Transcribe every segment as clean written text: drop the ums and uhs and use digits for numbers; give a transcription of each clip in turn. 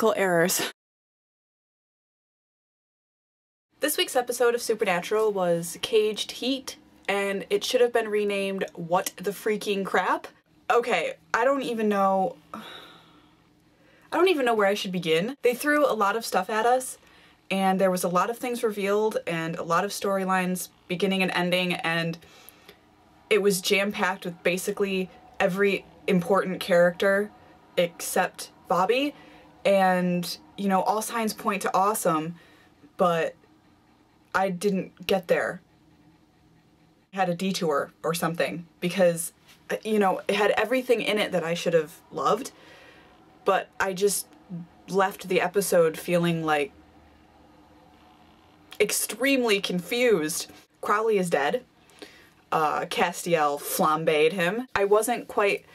technical errors. This week's episode of Supernatural was Caged Heat, and it should have been renamed What the Freaking Crap? Okay, I don't even know where I should begin. They threw a lot of stuff at us, and there was a lot of things revealed and a lot of storylines beginning and ending, and it was jam-packed with basically every important character except Bobby, and, you know, all signs point to awesome, but I didn't get there. I had a detour or something because, you know, it had everything in it that I should have loved, but I just left the episode feeling like extremely confused. Crowley is dead. Castiel flambéed him. I wasn't quite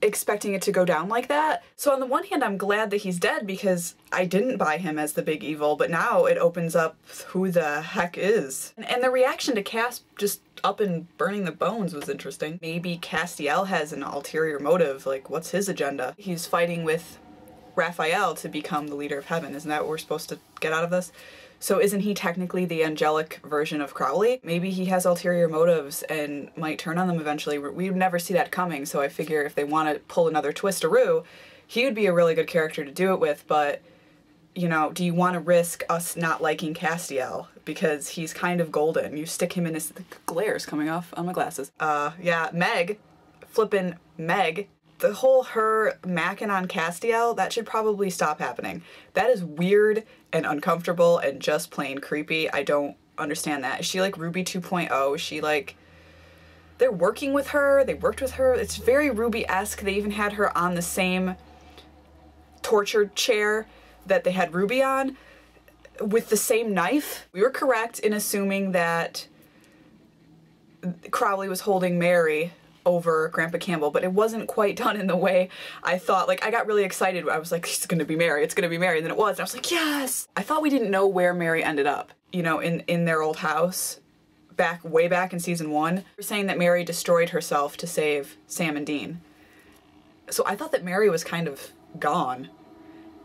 expecting it to go down like that. So on the one hand, I'm glad that he's dead because I didn't buy him as the big evil, but now it opens up who the heck is. And the reaction to Cass just up and burning the bones was interesting. Maybe Castiel has an ulterior motive, like what's his agenda? He's fighting with Raphael to become the leader of heaven. Isn't that what we're supposed to get out of this? So isn't he technically the angelic version of Crowley? Maybe he has ulterior motives and might turn on them eventually. We would never see that coming, so I figure if they want to pull another twist-a-roo, he would be a really good character to do it with, but, you know, do you want to risk us not liking Castiel? Because he's kind of golden. You stick him in his... The glare's coming off on my glasses. Yeah, Meg. Flippin' Meg. The whole her macking on Castiel, that should probably stop happening. That is weird and uncomfortable and just plain creepy. I don't understand that. Is she like Ruby 2.0? Is she like... They're working with her, they worked with her. It's very Ruby-esque. They even had her on the same torture chair that they had Ruby on with the same knife. We were correct in assuming that Crowley was holding Mary over Grandpa Campbell, but it wasn't quite done in the way I thought. Like, I got really excited. I was like, it's gonna be Mary, it's gonna be Mary, and then it was, and I was like, yes! I thought we didn't know where Mary ended up, you know, in their old house, way back in season 1. We're saying that Mary destroyed herself to save Sam and Dean. So I thought that Mary was kind of gone.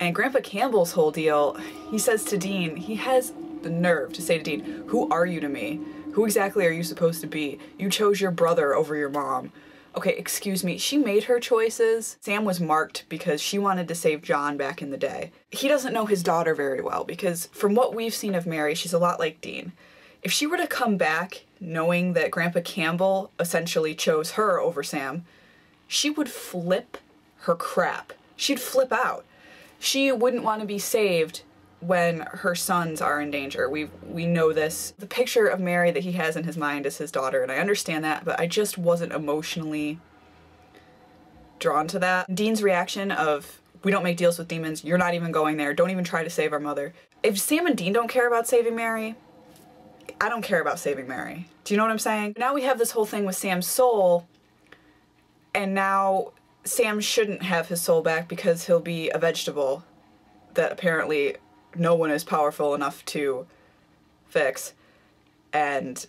And Grandpa Campbell's whole deal, he says to Dean, he has the nerve to say to Dean, who are you to me? Who exactly are you supposed to be? You chose your brother over your mom. Okay, excuse me, she made her choices. Sam was marked because she wanted to save John back in the day. He doesn't know his daughter very well because from what we've seen of Mary, she's a lot like Dean. If she were to come back knowing that Grandpa Campbell essentially chose her over Sam, she would flip her crap. She'd flip out. She wouldn't want to be saved when her sons are in danger. We know this. The picture of Mary that he has in his mind is his daughter, and I understand that, but I just wasn't emotionally drawn to that. Dean's reaction of, we don't make deals with demons, you're not even going there, don't even try to save our mother. If Sam and Dean don't care about saving Mary, I don't care about saving Mary. Do you know what I'm saying? Now we have this whole thing with Sam's soul, and now Sam shouldn't have his soul back because he'll be a vegetable that apparently no one is powerful enough to fix. And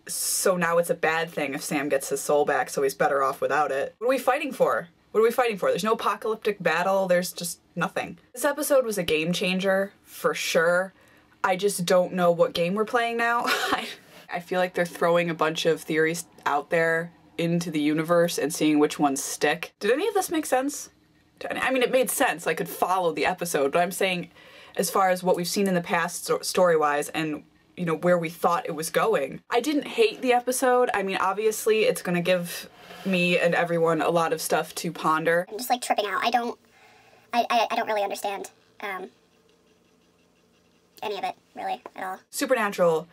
so now it's a bad thing if Sam gets his soul back, so he's better off without it. What are we fighting for? What are we fighting for? There's no apocalyptic battle, there's just nothing. This episode was a game changer, for sure. I just don't know what game we're playing now. I feel like they're throwing a bunch of theories out there into the universe and seeing which ones stick. Did any of this make sense? I mean, it made sense. I could follow the episode, but I'm saying as far as what we've seen in the past story-wise and, you know, where we thought it was going. I didn't hate the episode. I mean, obviously, it's gonna give me and everyone a lot of stuff to ponder. I'm just, like, tripping out. I don't really understand any of it, really, at all. Supernatural,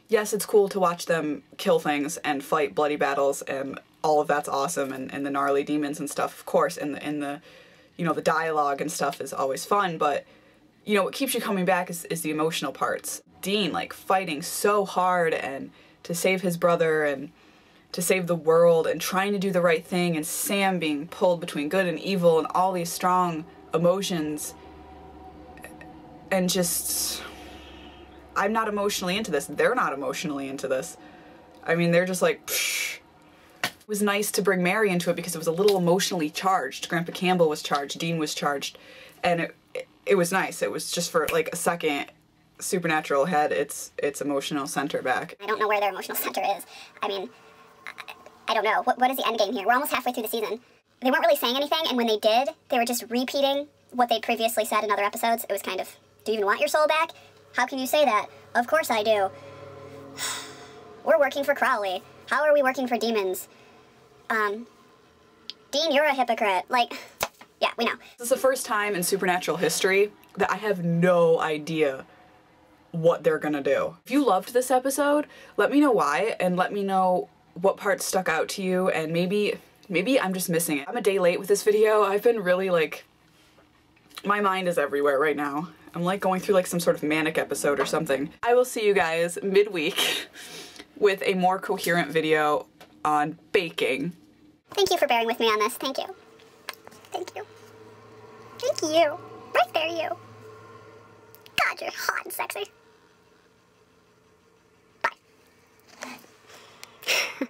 yes, it's cool to watch them kill things and fight bloody battles, and all of that's awesome, and the gnarly demons and stuff, of course, and the you know, the dialogue and stuff is always fun, but, you know, what keeps you coming back is the emotional parts. Dean, like, fighting so hard and to save his brother and to save the world and trying to do the right thing, and Sam being pulled between good and evil and all these strong emotions, and just, I'm not emotionally into this. They're not emotionally into this. I mean, they're just like, psh, It was nice to bring Mary into it because it was a little emotionally charged. Grandpa Campbell was charged, Dean was charged, and it was nice. It was just for like a second. Supernatural had its emotional center back. I don't know where their emotional center is. I mean, I don't know. What is the end game here? We're almost halfway through the season. They weren't really saying anything, and when they did, they were just repeating what they'd previously said in other episodes. It was kind of, do you even want your soul back? How can you say that? Of course I do. We're working for Crowley. How are we working for demons? Dean, you're a hypocrite. Like, yeah, we know. This is the first time in Supernatural history that I have no idea what they're gonna do. If you loved this episode, let me know why, and let me know what parts stuck out to you, and maybe I'm just missing it. I'm a day late with this video. I've been really like, my mind is everywhere right now. I'm like going through like some sort of manic episode or something. I will see you guys midweek with a more coherent video on baking. Thank you for bearing with me on this. Thank you. Thank you. Thank you. Right there, you. God, you're hot and sexy.